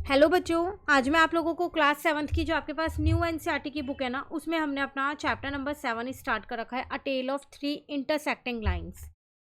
Hello बच्चों, आज मैं आप लोगों को क्लास 7th की जो आपके पास न्यू एनसीईआरटी की बुक है ना, उसमें हमने अपना चैप्टर नंबर 7 स्टार्ट कर रखा है, a tale of three intersecting lines.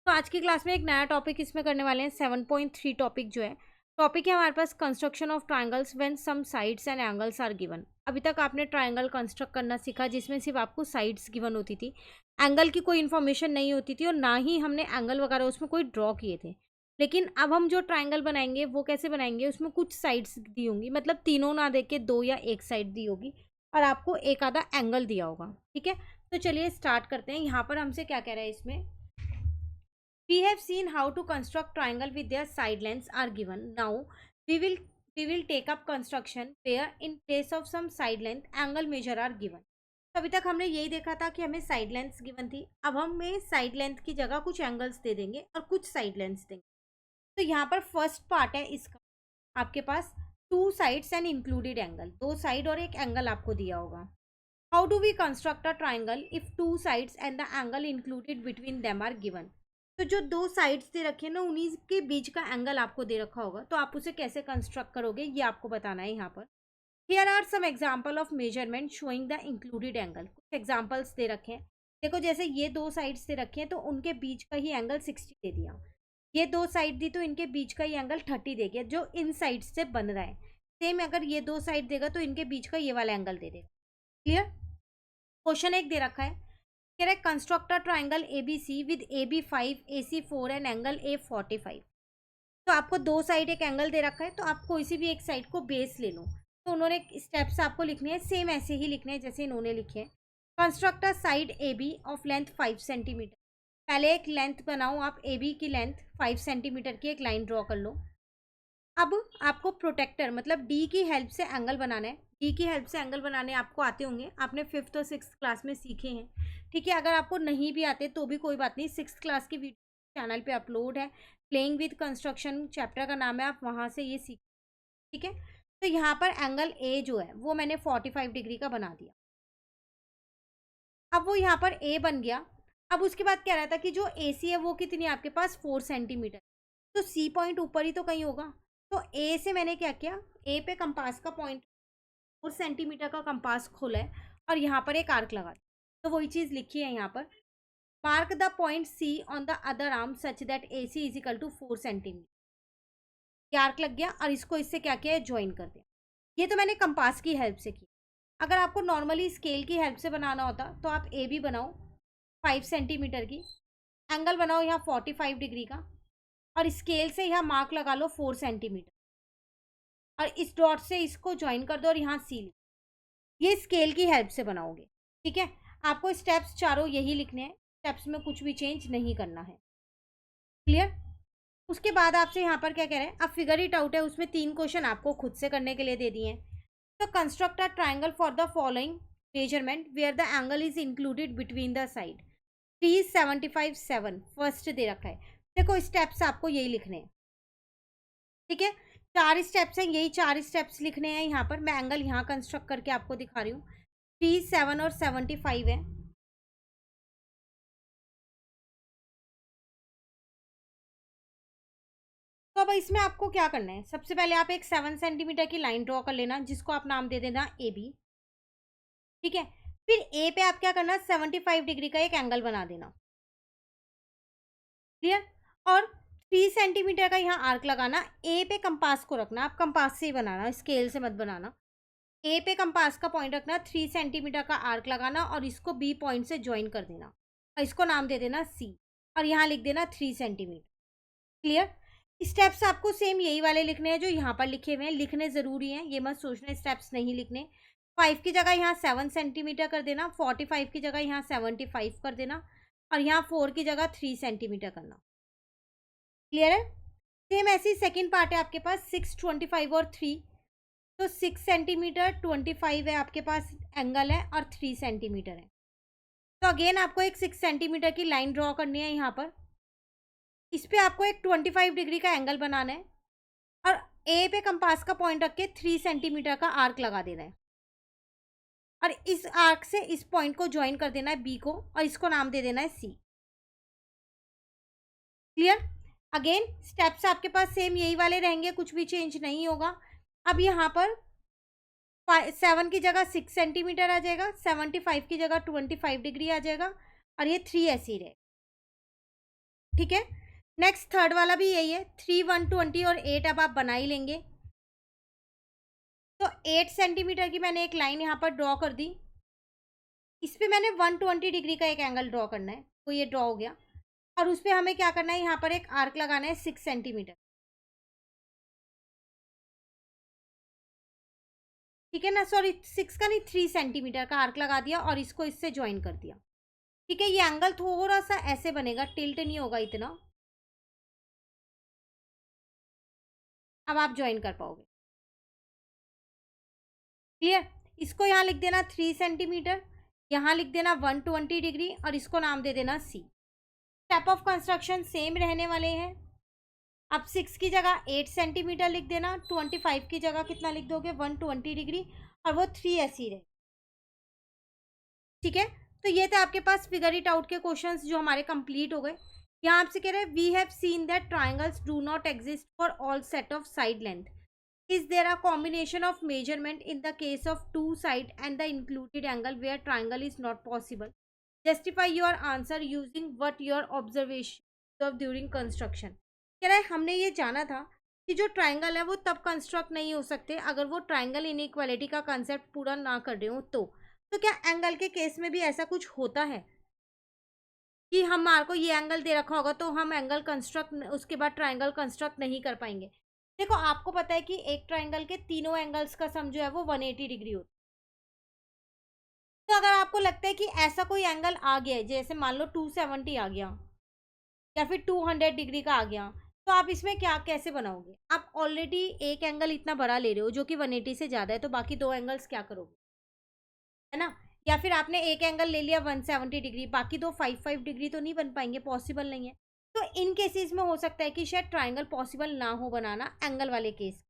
तो आज की क्लास में एक नया टॉपिक इसमें करने वाले हैं। 7.3 टॉपिक जो है, टॉपिक है हमारे पास construction of triangles when some sides and angles are given. अभी तक आपने ट्राइंगल कंस्ट्रक्ट करना सीखा, जिसमें सिर्फ आपको साइड्स गिवन होती थी, एंगल की कोई इन्फॉर्मेशन नहीं होती थी, और ना ही हमने एंगल वगैरह उसमें कोई ड्रॉ किए थे। लेकिन अब हम जो ट्रायंगल बनाएंगे वो कैसे बनाएंगे, उसमें कुछ साइड्स दी होंगी, मतलब तीनों ना देके दो या एक साइड दी होगी, और आपको एक आधा एंगल दिया होगा। ठीक है, तो चलिए स्टार्ट करते हैं। यहाँ पर हमसे क्या कह रहा है इसमें, we have seen how to construct triangle with their side lengths are given. Now we will we will take up construction where in place of some side length angle measure are given. तो अभी तक हमने यही देखा था कि हमें side lengths given थी, अब हमें साइड लेंथ की जगह कुछ एंगल्स दे देंगे और कुछ साइड लेंथ्स देंगे। तो यहाँ पर फर्स्ट पार्ट है इसका, आपके पास two sides and included angle, दो साइड और एक एंगल आपको दिया होगा। How do we construct a triangle if two sides and the angle included between them are given. तो जो दो साइड्स दे रखे हैं ना, उन्हीं के बीच का एंगल आपको दे रखा होगा, तो आप उसे कैसे कंस्ट्रक्ट करोगे ये आपको बताना है। यहाँ पर here are some example of measurement showing the included angle. कुछ एग्जाम्पल्स दे रखे हैं, देखो जैसे ये दो साइड्स दे रखे हैं तो उनके बीच का ही एंगल 60 दे दिया, ये दो साइड दी तो इनके बीच का ये एंगल 30 दे गया, जो इन साइड से बन रहा है। सेम अगर ये दो साइड देगा तो इनके बीच का ये वाला एंगल दे देगा। क्लियर। क्वेश्चन एक दे रखा है, कह रहा है construct a triangle A B C with A B 5 A C 4 and angle A 45। तो आपको दो साइड एक एंगल दे रखा है, तो आप कोई सी भी एक साइड को बेस ले लो। तो उन्होंने स्टेप्स आपको लिखने हैं, सेम ऐसे ही लिखने हैं जैसे इन्होंने लिखे हैं। Construct a side A B of length 5 centimetre. पहले एक लेंथ बनाओ, आप ए बी की लेंथ 5 सेंटीमीटर की एक लाइन ड्रॉ कर लो। अब आपको प्रोटेक्टर मतलब डी की हेल्प से एंगल बनाना है। डी की हेल्प से एंगल बनाने आपको आते होंगे, आपने 5th और 6th क्लास में सीखे हैं। ठीक है, अगर आपको नहीं भी आते तो भी कोई बात नहीं, 6th क्लास की वीडियो चैनल पे अपलोड है, प्लेइंग विद कंस्ट्रक्शन चैप्टर का नाम है, आप वहाँ से ये सीख। ठीक है, तो यहाँ पर एंगल ए जो है वो मैंने 45 डिग्री का बना दिया। अब वो यहाँ पर ए बन गया। अब उसके बाद क्या रहता कि जो ए सी है वो कितनी है आपके पास, 4 सेंटीमीटर। तो सी पॉइंट ऊपर ही तो कहीं होगा, तो ए से मैंने क्या किया, ए पे कंपास का पॉइंट 4 सेंटीमीटर का कंपास खोला है और यहाँ पर एक आर्क लगा दिया। तो वही चीज़ लिखी है यहाँ पर, mark the point C on the other arm such that A C is equal to 4 centimetre. ये आर्क लग गया और इसको इससे क्या किया है, ज्वाइन कर दिया। ये तो मैंने कंपास की हेल्प से की। अगर आपको नॉर्मली स्केल की हेल्प से बनाना होता तो आप ए बी बनाओ 5 सेंटीमीटर की, एंगल बनाओ यहाँ 45 डिग्री का, और स्केल से यहाँ मार्क लगा लो 4 सेंटीमीटर, और इस डॉट से इसको ज्वाइन कर दो और यहाँ सी लिखो। ये स्केल की हेल्प से बनाओगे। ठीक है, आपको स्टेप्स चारों यही लिखने हैं, स्टेप्स में कुछ भी चेंज नहीं करना है। क्लियर। उसके बाद आपसे यहाँ पर क्या कह रहे हैं, अब फिगर इट आउट है, उसमें 3 क्वेश्चन आपको खुद से करने के लिए दे दिए हैं। तो construct a triangle for the following measurement where the angle is included between the side. 375 7 first दे रखा है। देखो स्टेप्स आपको यही लिखने हैं। ठीक है, 4 स्टेप्स हैं, यही 4 स्टेप्स लिखने हैं। यहाँ पर मैं एंगल यहाँ कंस्ट्रक्ट करके आपको दिखा रही हूँ। 3 7 और 75 है। तो अब इसमें आपको क्या करना है, सबसे पहले आप एक 7 सेंटीमीटर की लाइन ड्रॉ कर लेना, जिसको आप नाम दे देना ए बी। ठीक है, फिर ए पे आप क्या करना, 75 डिग्री का एक एंगल बना देना। क्लियर। और 3 सेंटीमीटर का यहाँ आर्क लगाना, ए पे कंपास को रखना, आप कंपास से ही बनाना, स्केल से मत बनाना। ए पे कंपास का पॉइंट रखना, 3 सेंटीमीटर का आर्क लगाना और इसको बी पॉइंट से ज्वाइन कर देना, और इसको नाम दे देना सी, और यहाँ लिख देना 3 सेंटीमीटर। क्लियर। स्टेप्स आपको सेम यही वाले लिखने हैं जो यहाँ पर लिखे हुए हैं, लिखने ज़रूरी हैं, ये मत सोचना स्टेप्स नहीं लिखने। 5 की जगह यहाँ 7 सेंटीमीटर कर देना, 45 की जगह यहाँ 75 कर देना, और यहाँ 4 की जगह 3 सेंटीमीटर करना। क्लियर है। सेम ऐसी सेकेंड पार्ट है आपके पास, 6 25 और 3। तो 6 सेंटीमीटर 25 है आपके पास एंगल है, और 3 सेंटीमीटर है। तो अगेन आपको एक 6 सेंटीमीटर की लाइन ड्रॉ करनी है यहाँ पर, इस पे आपको एक 25 डिग्री का एंगल बनाना है, और ए पे कंपास का पॉइंट रख के 3 सेंटीमीटर का आर्क लगा देना है, और इस आर्क से इस पॉइंट को ज्वाइन कर देना है बी को, और इसको नाम दे देना है सी। क्लियर। अगेन स्टेप्स आपके पास सेम यही वाले रहेंगे, कुछ भी चेंज नहीं होगा। अब यहाँ पर 7 की जगह 6 सेंटीमीटर आ जाएगा, 75 की जगह 25 डिग्री आ जाएगा और ये 3 ऐसे ही रहे। ठीक है, नेक्स्ट थर्ड वाला भी यही है, 3, 1, 20 और 8 अब आप बना ही लेंगे। तो 8 सेंटीमीटर की मैंने एक लाइन यहाँ पर ड्रॉ कर दी, इस पे मैंने 120 डिग्री का एक एंगल ड्रॉ करना है, तो ये ड्रॉ हो गया। और उस पे हमें क्या करना है, यहाँ पर एक आर्क लगाना है 6 सेंटीमीटर। ठीक है ना, सॉरी 6 का नहीं, 3 सेंटीमीटर का आर्क लगा दिया और इसको इससे ज्वाइन कर दिया। ठीक है, ये एंगल थोड़ा सा ऐसे बनेगा, टिल्ट नहीं होगा इतना। अब आप ज्वाइन कर पाओगे। क्लियर, इसको यहाँ लिख देना 3 सेंटीमीटर, यहाँ लिख देना 120 डिग्री और इसको नाम दे देना सी। स्टेप ऑफ कंस्ट्रक्शन सेम रहने वाले हैं। अब 6 की जगह 8 सेंटीमीटर लिख देना, 25 की जगह कितना लिख दोगे, 120 डिग्री, और वो 3 ऐसी रहे। ठीक है, तो ये थे आपके पास फिगर इट आउट के क्वेश्चंस जो हमारे कंप्लीट हो गए। यहाँ आपसे कह रहे हैं, we have seen that triangles do not exist for all set of side length. Is there a combination of measurement in the case of two side and the included angle where triangle is not possible? Justify your answer using what your observation of during construction. कह रहा है हमने ये जाना था कि जो triangle है वो तब कंस्ट्रक्ट नहीं हो सकते अगर वो ट्राइंगल इनइक्वालिटी का कंसेप्ट पूरा ना कर रहे हो। तो क्या एंगल के केस में भी ऐसा कुछ होता है कि हमारे को ये एंगल दे रखा होगा तो हम एंगल कंस्ट्रक्ट उसके बाद ट्राइंगल कंस्ट्रक्ट नहीं कर पाएंगे? देखो, आपको पता है कि एक ट्राइंगल के तीनों एंगल्स का सम जो है वो 180 डिग्री होता है। तो अगर आपको लगता है कि ऐसा कोई एंगल आ गया है, जैसे मान लो 270 आ गया या फिर 200 डिग्री का आ गया, तो आप इसमें क्या कैसे बनाओगे? आप ऑलरेडी एक एंगल इतना बड़ा ले रहे हो जो कि 180 से ज़्यादा है, तो बाकी दो एंगल्स क्या करोगे, है ना? या फिर आपने एक एंगल ले लिया 170 डिग्री, बाकी दो 5 डिग्री तो नहीं बन पाएंगे, पॉसिबल नहीं है। तो इन केसेस में हो सकता है कि शायद ट्राइंगल पॉसिबल ना हो बनाना एंगल वाले केस।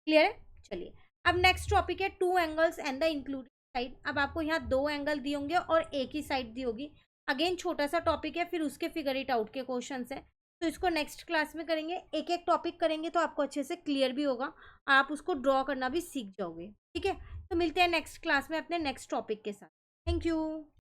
क्लियर है? चलिए, अब नेक्स्ट टॉपिक है two angles and the included side. अब आपको यहाँ दो एंगल दिए होंगे और एक ही साइड दी होगी। अगेन छोटा सा टॉपिक है, फिर उसके फिगर इट आउट के क्वेश्चंस है, तो इसको नेक्स्ट क्लास में करेंगे। एक एक टॉपिक करेंगे तो आपको अच्छे से क्लियर भी होगा और आप उसको ड्रॉ करना भी सीख जाओगे। ठीक है, तो मिलते हैं नेक्स्ट क्लास में अपने नेक्स्ट टॉपिक के साथ। Thank you.